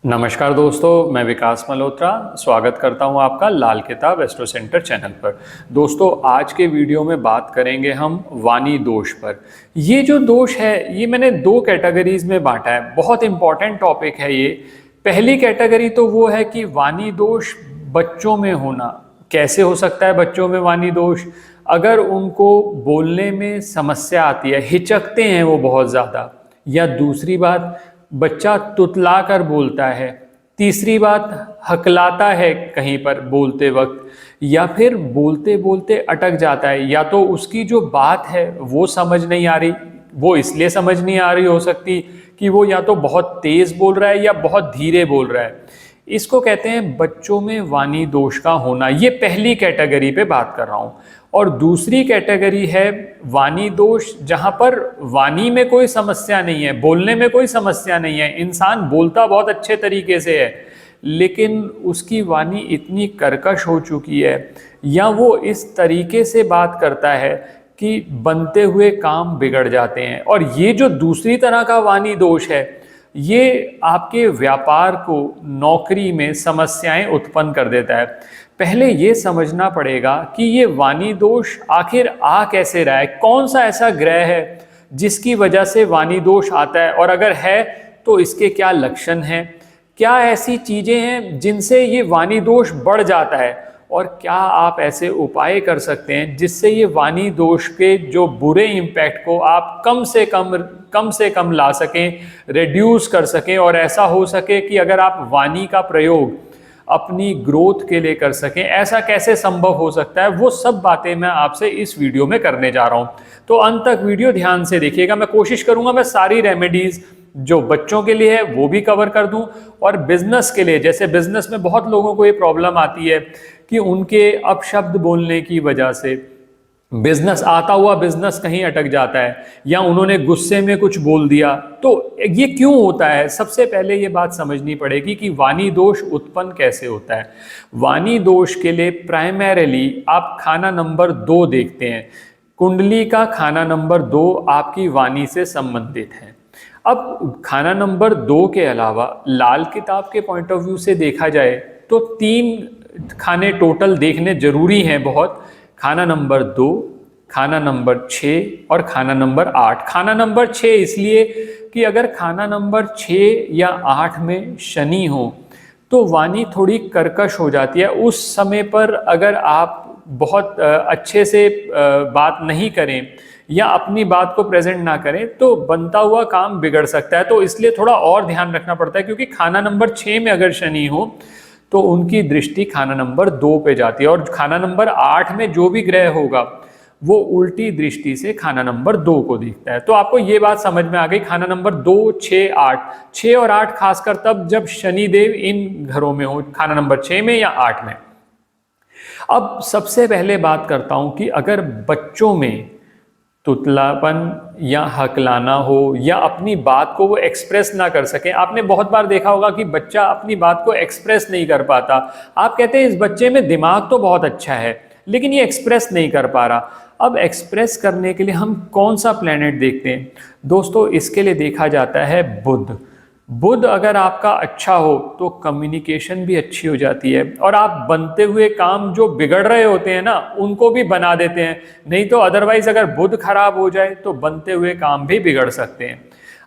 नमस्कार दोस्तों, मैं विकास मल्होत्रा स्वागत करता हूं आपका लाल किताब एस्ट्रो सेंटर चैनल पर। दोस्तों, आज के वीडियो में बात करेंगे हम वाणी दोष पर। ये जो दोष है ये मैंने दो कैटेगरीज में बांटा है। बहुत इंपॉर्टेंट टॉपिक है ये। पहली कैटेगरी तो वो है कि वाणी दोष बच्चों में होना। कैसे हो सकता है बच्चों में वाणी दोष? अगर उनको बोलने में समस्या आती है, हिचकते हैं वो बहुत ज़्यादा, या दूसरी बात बच्चा तुतला कर बोलता है, तीसरी बात हकलाता है कहीं पर बोलते वक्त, या फिर बोलते बोलते अटक जाता है, या तो उसकी जो बात है वो समझ नहीं आ रही। वो इसलिए समझ नहीं आ रही हो सकती कि वो या तो बहुत तेज बोल रहा है या बहुत धीरे बोल रहा है। इसको कहते हैं बच्चों में वाणी दोष का होना। ये पहली कैटेगरी पे बात कर रहा हूं। और दूसरी कैटेगरी है वाणी दोष, जहां पर वाणी में कोई समस्या नहीं है, बोलने में कोई समस्या नहीं है, इंसान बोलता बहुत अच्छे तरीके से है, लेकिन उसकी वाणी इतनी कर्कश हो चुकी है या वो इस तरीके से बात करता है कि बनते हुए काम बिगड़ जाते हैं। और ये जो दूसरी तरह का वाणी दोष है, ये आपके व्यापार को, नौकरी में समस्याएं उत्पन्न कर देता है। पहले ये समझना पड़ेगा कि ये वाणी दोष आखिर आ कैसे रहा है, कौन सा ऐसा ग्रह है जिसकी वजह से वाणी दोष आता है, और अगर है तो इसके क्या लक्षण हैं, क्या ऐसी चीजें हैं जिनसे ये वाणी दोष बढ़ जाता है, और क्या आप ऐसे उपाय कर सकते हैं जिससे ये वाणी दोष के जो बुरे इम्पैक्ट को आप कम से कम ला सकें, रिड्यूस कर सकें, और ऐसा हो सके कि अगर आप वाणी का प्रयोग अपनी ग्रोथ के लिए कर सकें। ऐसा कैसे संभव हो सकता है, वो सब बातें मैं आपसे इस वीडियो में करने जा रहा हूं। तो अंत तक वीडियो ध्यान से देखिएगा। मैं कोशिश करूंगा मैं सारी रेमेडीज जो बच्चों के लिए है वो भी कवर कर दूं, और बिजनेस के लिए, जैसे बिजनेस में बहुत लोगों को ये प्रॉब्लम आती है कि उनके अपशब्द बोलने की वजह से बिजनेस, आता हुआ बिजनेस कहीं अटक जाता है, या उन्होंने गुस्से में कुछ बोल दिया। तो ये क्यों होता है? सबसे पहले ये बात समझनी पड़ेगी कि वाणी दोष उत्पन्न कैसे होता है। वाणी दोष के लिए प्राइमरीली आप खाना नंबर 2 देखते हैं। कुंडली का खाना नंबर 2 आपकी वाणी से संबंधित है। अब खाना नंबर 2 के अलावा लाल किताब के पॉइंट ऑफ व्यू से देखा जाए तो 3 खाने टोटल देखने जरूरी हैं बहुत। खाना नंबर 2, खाना नंबर 6 और खाना नंबर 8। खाना नंबर 6 इसलिए कि अगर खाना नंबर 6 या 8 में शनि हो तो वाणी थोड़ी कर्कश हो जाती है। उस समय पर अगर आप बहुत अच्छे से बात नहीं करें या अपनी बात को प्रेजेंट ना करें तो बनता हुआ काम बिगड़ सकता है। तो इसलिए थोड़ा और ध्यान रखना पड़ता है, क्योंकि खाना नंबर 6 में अगर शनि हो तो उनकी दृष्टि खाना नंबर 2 पे जाती है, और खाना नंबर 8 में जो भी ग्रह होगा वो उल्टी दृष्टि से खाना नंबर 2 को देखता है। तो आपको ये बात समझ में आ गई। खाना नंबर 2, 6, 8, 6 और 8 खासकर तब जब शनिदेव इन घरों में हो, खाना नंबर 6 में या 8 में। अब सबसे पहले बात करता हूं कि अगर बच्चों में तुतलापन या हकलाना हो या अपनी बात को वो एक्सप्रेस ना कर सके। आपने बहुत बार देखा होगा कि बच्चा अपनी बात को एक्सप्रेस नहीं कर पाता। आप कहते हैं इस बच्चे में दिमाग तो बहुत अच्छा है लेकिन ये एक्सप्रेस नहीं कर पा रहा। अब एक्सप्रेस करने के लिए हम कौन सा प्लैनेट देखते हैं दोस्तों? इसके लिए देखा जाता है बुध। बुध अगर आपका अच्छा हो तो कम्युनिकेशन भी अच्छी हो जाती है, और आप बनते हुए काम जो बिगड़ रहे होते हैं ना उनको भी बना देते हैं। नहीं तो अदरवाइज अगर बुध खराब हो जाए तो बनते हुए काम भी बिगड़ सकते हैं।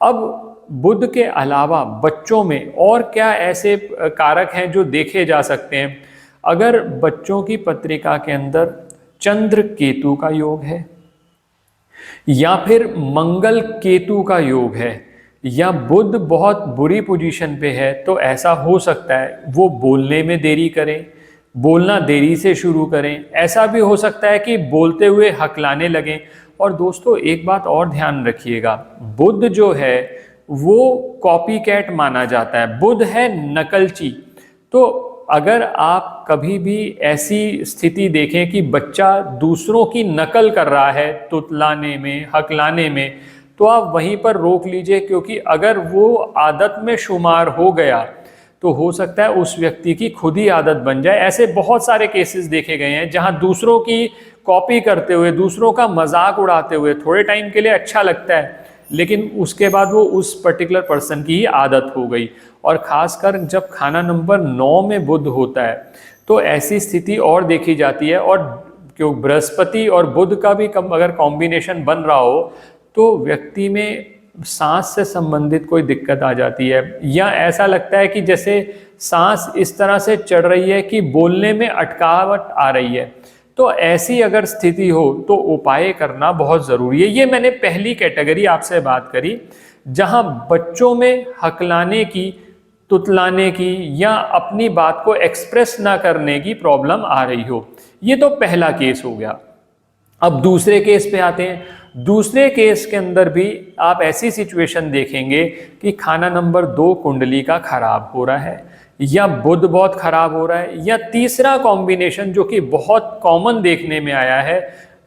अब बुध के अलावा बच्चों में और क्या ऐसे कारक हैं जो देखे जा सकते हैं? अगर बच्चों की पत्रिका के अंदर चंद्र केतु का योग है, या फिर मंगल केतु का योग है, या बुध बहुत बुरी पोजीशन पे है, तो ऐसा हो सकता है वो बोलने में देरी करें, बोलना देरी से शुरू करें। ऐसा भी हो सकता है कि बोलते हुए हकलाने लगें। और दोस्तों एक बात और ध्यान रखिएगा, बुध जो है वो कॉपी कैट माना जाता है, बुध है नकलची। तो अगर आप कभी भी ऐसी स्थिति देखें कि बच्चा दूसरों की नकल कर रहा है तुतलाने में, हकलाने में, तो आप वहीं पर रोक लीजिए, क्योंकि अगर वो आदत में शुमार हो गया तो हो सकता है उस व्यक्ति की खुद ही आदत बन जाए। ऐसे बहुत सारे केसेस देखे गए हैं जहां दूसरों की कॉपी करते हुए, दूसरों का मजाक उड़ाते हुए थोड़े टाइम के लिए अच्छा लगता है, लेकिन उसके बाद वो उस पर्टिकुलर पर्सन की ही आदत हो गई। और ख़ासकर जब खाना नंबर 9 में बुध होता है तो ऐसी स्थिति और देखी जाती है। और क्यों बृहस्पति और बुध का भी अगर कॉम्बिनेशन बन रहा हो तो व्यक्ति में सांस से संबंधित कोई दिक्कत आ जाती है, या ऐसा लगता है कि जैसे सांस इस तरह से चढ़ रही है कि बोलने में अटकावट आ रही है। तो ऐसी अगर स्थिति हो तो उपाय करना बहुत ज़रूरी है। ये मैंने पहली कैटेगरी आपसे बात करी जहां बच्चों में हकलाने की, तुतलाने की या अपनी बात को एक्सप्रेस ना करने की प्रॉब्लम आ रही हो। ये तो पहला केस हो गया। अब दूसरे केस पे आते हैं। दूसरे केस के अंदर भी आप ऐसी सिचुएशन देखेंगे कि खाना नंबर 2 कुंडली का खराब हो रहा है, या बुध बहुत खराब हो रहा है, या तीसरा कॉम्बिनेशन जो कि बहुत कॉमन देखने में आया है,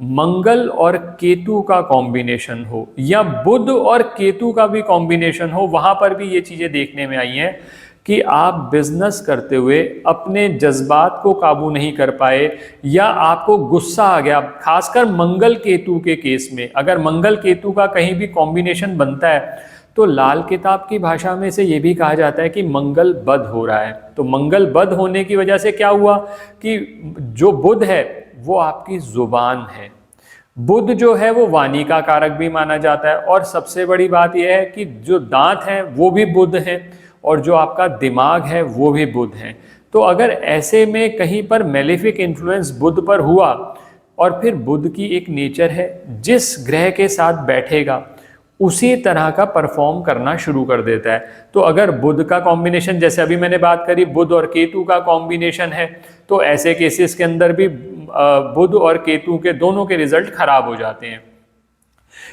मंगल और केतु का कॉम्बिनेशन हो, या बुध और केतु का भी कॉम्बिनेशन हो। वहां पर भी ये चीजें देखने में आई हैं कि आप बिजनेस करते हुए अपने जज्बात को काबू नहीं कर पाए, या आपको गुस्सा आ गया। खासकर मंगल केतु के केस में अगर मंगल केतु का कहीं भी कॉम्बिनेशन बनता है तो लाल किताब की भाषा में से ये भी कहा जाता है कि मंगल बद हो रहा है। तो मंगल बद होने की वजह से क्या हुआ कि जो बुध है वो आपकी जुबान है। बुध जो है वो वाणी का कारक भी माना जाता है। और सबसे बड़ी बात यह है कि जो दांत हैं वो भी बुध हैं, और जो आपका दिमाग है वो भी बुध है। तो अगर ऐसे में कहीं पर मेलेफिक इन्फ्लुएंस बुध पर हुआ, और फिर बुध की एक नेचर है जिस ग्रह के साथ बैठेगा उसी तरह का परफॉर्म करना शुरू कर देता है। तो अगर बुध का कॉम्बिनेशन, जैसे अभी मैंने बात करी बुध और केतु का कॉम्बिनेशन है, तो ऐसे केसेस के अंदर भी बुध और केतु के दोनों के रिजल्ट खराब हो जाते हैं।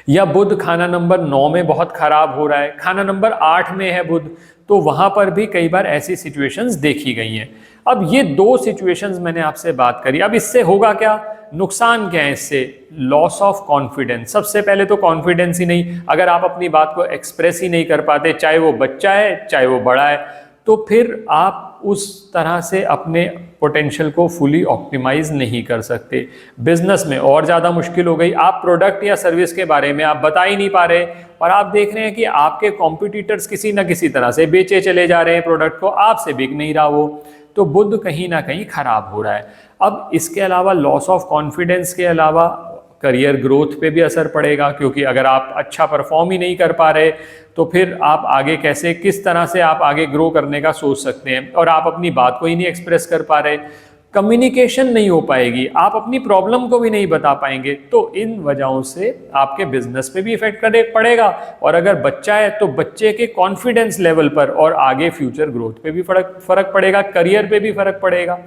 या बुध खाना नंबर 9 में बहुत खराब हो रहा है, खाना नंबर 8 में है बुध, तो वहां पर भी कई बार ऐसी सिचुएशंस देखी गई हैं। अब ये 2 सिचुएशंस मैंने आपसे बात करी। अब इससे होगा क्या, नुकसान क्या है इससे? Loss of confidence. सबसे पहले तो कॉन्फिडेंस ही नहीं। अगर आप अपनी बात को एक्सप्रेस ही नहीं कर पाते, चाहे वो बच्चा है चाहे वो बड़ा है, तो फिर आप उस तरह से अपने पोटेंशियल को फुली ऑप्टिमाइज नहीं कर सकते। बिजनेस में और ज़्यादा मुश्किल हो गई। आप प्रोडक्ट या सर्विस के बारे में आप बता ही नहीं पा रहे, और आप देख रहे हैं कि आपके कॉम्पिटिटर्स किसी ना किसी तरह से बेचे चले जा रहे हैं प्रोडक्ट को, आपसे बिक नहीं रहा वो। तो बुध कहीं ना कहीं खराब हो रहा है। अब इसके अलावा लॉस ऑफ कॉन्फिडेंस के अलावा करियर ग्रोथ पे भी असर पड़ेगा, क्योंकि अगर आप अच्छा परफॉर्म ही नहीं कर पा रहे तो फिर आप आगे कैसे, किस तरह से आप आगे ग्रो करने का सोच सकते हैं। और आप अपनी बात को ही नहीं एक्सप्रेस कर पा रहे, कम्युनिकेशन नहीं हो पाएगी, आप अपनी प्रॉब्लम को भी नहीं बता पाएंगे। तो इन वजहों से आपके बिजनेस पे भी इफेक्ट पड़ेगा, और अगर बच्चा है तो बच्चे के कॉन्फिडेंस लेवल पर और आगे फ्यूचर ग्रोथ पे भी फर्क पड़ेगा, करियर पे भी फर्क पड़ेगा।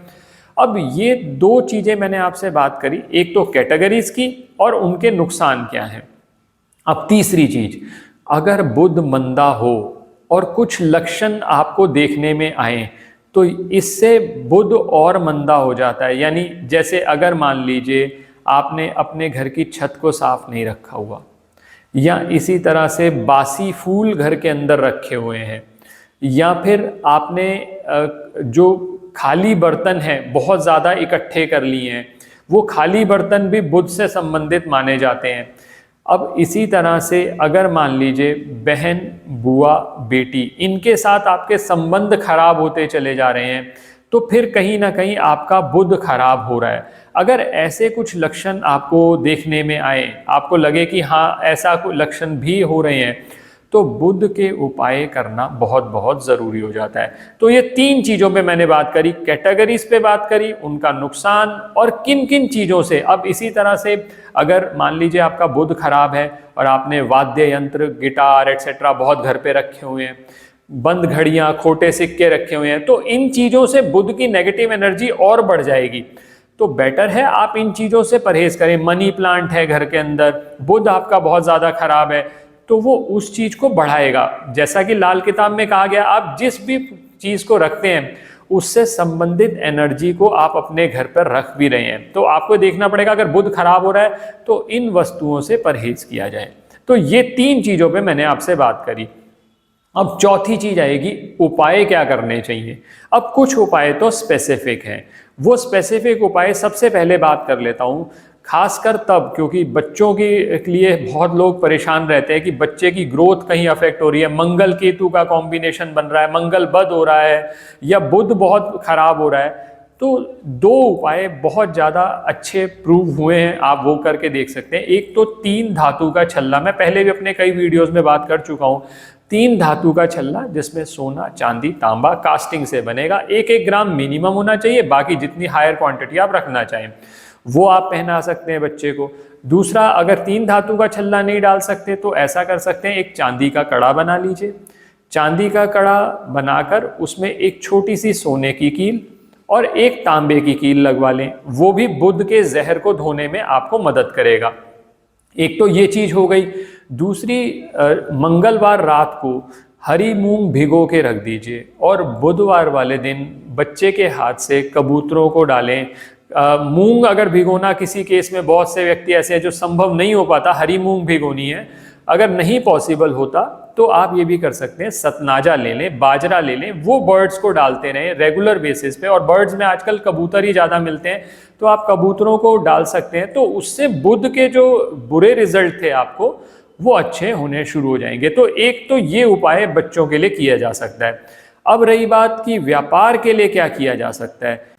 अब ये 2 चीजें मैंने आपसे बात करी, एक तो कैटेगरीज की और उनके नुकसान क्या हैं। अब तीसरी चीज, अगर बुध मंदा हो और कुछ लक्षण आपको देखने में आए तो इससे बुध और मंदा हो जाता है। यानी जैसे अगर मान लीजिए आपने अपने घर की छत को साफ नहीं रखा हुआ, या इसी तरह से बासी फूल घर के अंदर रखे हुए हैं, या फिर आपने जो खाली बर्तन हैं बहुत ज़्यादा इकट्ठे कर लिए हैं, वो खाली बर्तन भी बुध से संबंधित माने जाते हैं। अब इसी तरह से अगर मान लीजिए बहन, बुआ, बेटी, इनके साथ आपके संबंध खराब होते चले जा रहे हैं, तो फिर कहीं ना कहीं आपका बुध खराब हो रहा है। अगर ऐसे कुछ लक्षण आपको देखने में आए, आपको लगे कि हाँ ऐसा कुछ लक्षण भी हो रहे हैं, तो बुध के उपाय करना बहुत बहुत ज़रूरी हो जाता है। तो ये 3 चीज़ों पे मैंने बात करी, कैटेगरीज पे बात करी, उनका नुकसान और किन किन चीज़ों से। अब इसी तरह से अगर मान लीजिए आपका बुध खराब है और आपने वाद्य यंत्र, गिटार एटसेट्रा बहुत घर पे रखे हुए हैं, बंद घड़ियाँ, खोटे सिक्के रखे हुए हैं, तो इन चीज़ों से बुध की नेगेटिव एनर्जी और बढ़ जाएगी। तो बेटर है आप इन चीज़ों से परहेज करें। मनी प्लांट है घर के अंदर, बुध आपका बहुत ज़्यादा खराब है, तो वो उस चीज को बढ़ाएगा। जैसा कि लाल किताब में कहा गया, आप जिस भी चीज को रखते हैं उससे संबंधित एनर्जी को आप अपने घर पर रख भी रहे हैं। तो आपको देखना पड़ेगा, अगर बुध खराब हो रहा है तो इन वस्तुओं से परहेज किया जाए। तो ये 3 चीजों पे मैंने आपसे बात करी। अब चौथी चीज आएगी, उपाय क्या करने चाहिए। अब कुछ उपाय तो स्पेसिफिक हैं, वो स्पेसिफिक उपाय सबसे पहले बात कर लेता हूं। खासकर तब, क्योंकि बच्चों के लिए बहुत लोग परेशान रहते हैं कि बच्चे की ग्रोथ कहीं अफेक्ट हो रही है, मंगल केतु का कॉम्बिनेशन बन रहा है, मंगल बद हो रहा है या बुध बहुत खराब हो रहा है। तो दो उपाय बहुत ज़्यादा अच्छे प्रूव हुए हैं, आप वो करके देख सकते हैं। एक तो 3 धातु का छल्ला, मैं पहले भी अपने कई वीडियोस में बात कर चुका हूँ। 3 धातु का छल्ला जिसमें सोना, चांदी, तांबा कास्टिंग से बनेगा, 1-1 ग्राम मिनिमम होना चाहिए, बाकी जितनी हायर क्वांटिटी आप रखना चाहें वो आप पहना सकते हैं बच्चे को। दूसरा, अगर 3 धातु का छल्ला नहीं डाल सकते तो ऐसा कर सकते हैं, एक चांदी का कड़ा बना लीजिए। चांदी का कड़ा बनाकर उसमें एक छोटी सी सोने की कील और एक तांबे की कील लगवा लें, वो भी बुध के जहर को धोने में आपको मदद करेगा। एक तो ये चीज हो गई। दूसरी, मंगलवार रात को हरी मूंग भिगो के रख दीजिए और बुधवार वाले दिन बच्चे के हाथ से कबूतरों को डालें। मूंग अगर भिगोना किसी केस में, बहुत से व्यक्ति ऐसे हैं जो संभव नहीं हो पाता, हरी मूंग भिगोनी है, अगर नहीं पॉसिबल होता तो आप ये भी कर सकते हैं, सतनाजा ले लें, बाजरा ले लें, वो बर्ड्स को डालते रहें रेगुलर बेसिस पे। और बर्ड्स में आजकल कबूतर ही ज़्यादा मिलते हैं तो आप कबूतरों को डाल सकते हैं, तो उससे बुध के जो बुरे रिजल्ट थे आपको वो अच्छे होने शुरू हो जाएंगे। तो एक तो ये उपाय बच्चों के लिए किया जा सकता है। अब रही बात कि व्यापार के लिए क्या किया जा सकता है।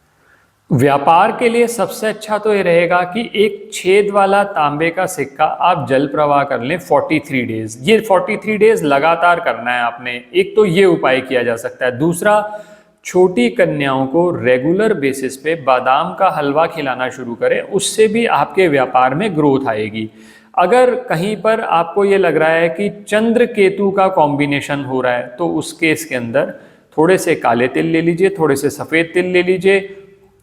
व्यापार के लिए सबसे अच्छा तो ये रहेगा कि एक छेद वाला तांबे का सिक्का आप जल प्रवाह कर लें 43 डेज। ये 43 डेज लगातार करना है आपने। एक तो ये उपाय किया जा सकता है। दूसरा, छोटी कन्याओं को रेगुलर बेसिस पे बादाम का हलवा खिलाना शुरू करें, उससे भी आपके व्यापार में ग्रोथ आएगी। अगर कहीं पर आपको ये लग रहा है कि चंद्र केतु का कॉम्बिनेशन हो रहा है तो उस केस के अंदर थोड़े से काले तिल ले लीजिए, थोड़े से सफ़ेद तिल ले लीजिए,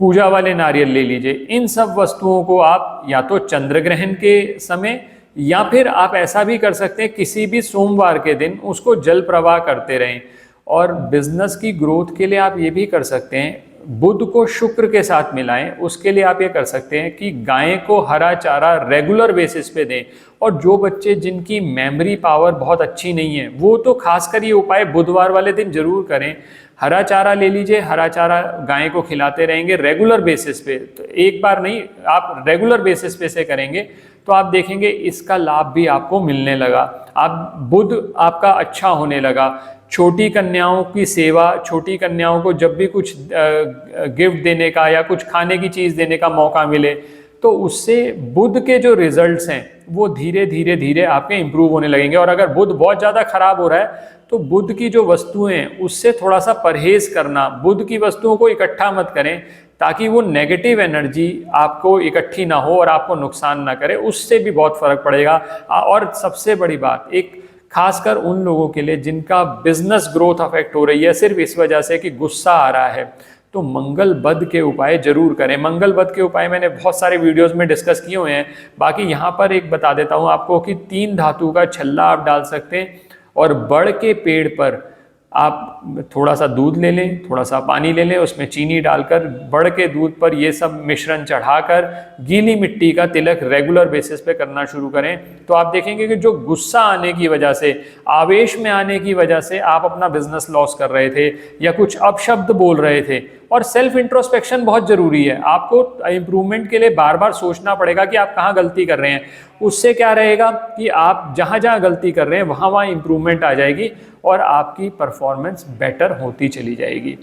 पूजा वाले नारियल ले लीजिए। इन सब वस्तुओं को आप या तो चंद्र ग्रहण के समय या फिर आप ऐसा भी कर सकते हैं किसी भी सोमवार के दिन उसको जल प्रवाह करते रहें। और बिजनेस की ग्रोथ के लिए आप ये भी कर सकते हैं, बुध को शुक्र के साथ मिलाएं। उसके लिए आप ये कर सकते हैं कि गाय को हरा चारा रेगुलर बेसिस पे दें। और जो बच्चे जिनकी मेमोरी पावर बहुत अच्छी नहीं है वो तो खासकर ये उपाय बुधवार वाले दिन जरूर करें। हरा चारा ले लीजिए, हरा चारा गाय को खिलाते रहेंगे रेगुलर बेसिस पे। तो एक बार नहीं, आप रेगुलर बेसिस पे से करेंगे तो आप देखेंगे इसका लाभ भी आपको मिलने लगा। आप बुध आपका अच्छा होने लगा। छोटी कन्याओं की सेवा, छोटी कन्याओं को जब भी कुछ गिफ्ट देने का या कुछ खाने की चीज़ देने का मौका मिले तो उससे बुध के जो रिजल्ट्स हैं वो धीरे धीरे धीरे आपके इम्प्रूव होने लगेंगे। और अगर बुध बहुत ज़्यादा खराब हो रहा है तो बुध की जो वस्तुएं हैं उससे थोड़ा सा परहेज करना। बुध की वस्तुओं को इकट्ठा मत करें ताकि वो नेगेटिव एनर्जी आपको इकट्ठी ना हो और आपको नुकसान ना करे, उससे भी बहुत फर्क पड़ेगा। और सबसे बड़ी बात, एक खासकर उन लोगों के लिए जिनका बिजनेस ग्रोथ अफेक्ट हो रही है सिर्फ इस वजह से कि गुस्सा आ रहा है, तो मंगल बद के उपाय जरूर करें। मंगल बद के उपाय मैंने बहुत सारे वीडियोस में डिस्कस किए हुए हैं, बाकी यहाँ पर एक बता देता हूँ आपको कि 3 धातु का छल्ला आप डाल सकते हैं और बड़ के पेड़ पर आप थोड़ा सा दूध ले लें, थोड़ा सा पानी ले लें, उसमें चीनी डालकर बड़ के दूध पर ये सब मिश्रण चढ़ाकर गीली मिट्टी का तिलक रेगुलर बेसिस पे करना शुरू करें। तो आप देखेंगे कि जो गुस्सा आने की वजह से, आवेश में आने की वजह से आप अपना बिजनेस लॉस कर रहे थे या कुछ अपशब्द बोल रहे थे। और सेल्फ इंट्रोस्पेक्शन बहुत ज़रूरी है। आपको इम्प्रूवमेंट के लिए बार बार सोचना पड़ेगा कि आप कहाँ गलती कर रहे हैं। उससे क्या रहेगा कि आप जहाँ जहाँ गलती कर रहे हैं वहाँ वहाँ इम्प्रूवमेंट आ जाएगी और आपकी परफॉर्मेंस बेटर होती चली जाएगी।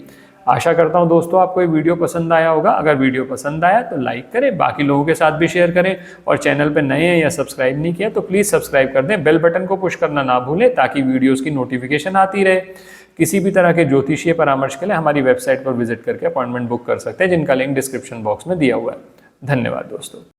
आशा करता हूँ दोस्तों आपको ये वीडियो पसंद आया होगा। अगर वीडियो पसंद आया तो लाइक करें, बाकी लोगों के साथ भी शेयर करें, और चैनल पर नए हैं या सब्सक्राइब नहीं किया तो प्लीज़ सब्सक्राइब कर दें। बेल बटन को पुश करना ना भूलें ताकि वीडियोज़ की नोटिफिकेशन आती रहे। किसी भी तरह के ज्योतिषीय परामर्श के लिए हमारी वेबसाइट पर विजिट करके अपॉइंटमेंट बुक कर सकते हैं, जिनका लिंक डिस्क्रिप्शन बॉक्स में दिया हुआ है। धन्यवाद दोस्तों।